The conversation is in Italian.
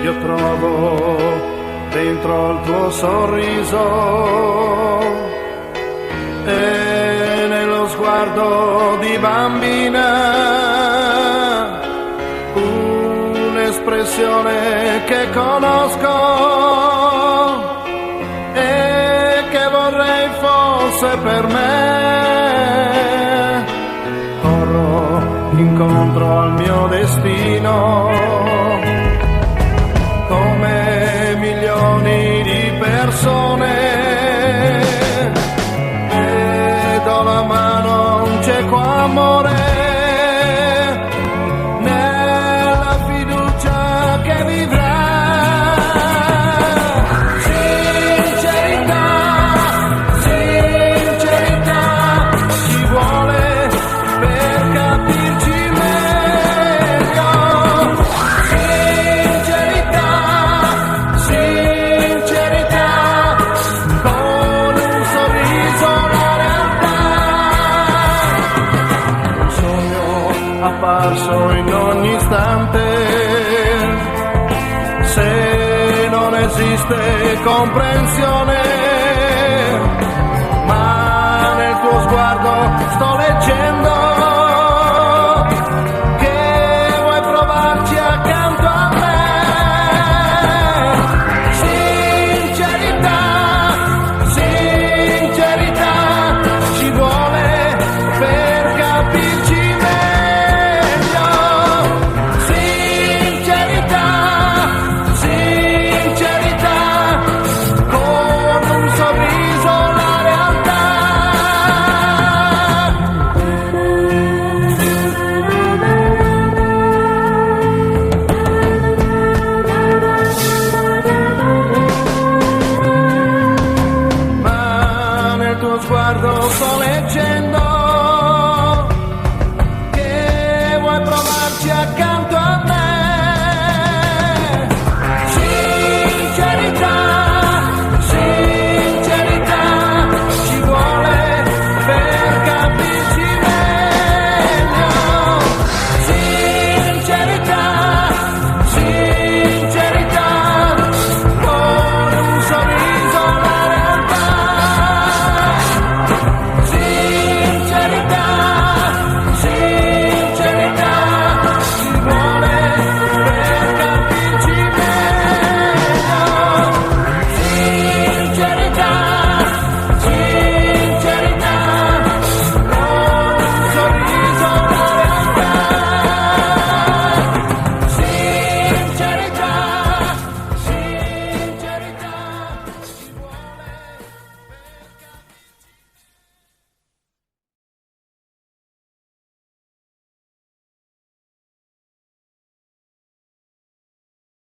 io trovo dentro il tuo sorriso e nello sguardo di bambina un'espressione che conosco e che vorrei fosse per me. Corro incontro al mio destino come milioni di persone e do la mano a un cieco amore nella fiducia che vivrà. Sincerità, sincerità ci vuole per capirci meglio. Sincerità, sincerità, con un sorriso la realtà. Un sogno apparso in ogni istante, se non esiste comprensione, ma nel tuo sguardo sto leggendo che vuoi provarci accanto a me. Sincerità, sincerità ci vuole per capirci meglio. Sincerità, sincerità, con un sorriso la realtà. Ma nel tuo sguardo sto leggendo che vuoi provarci a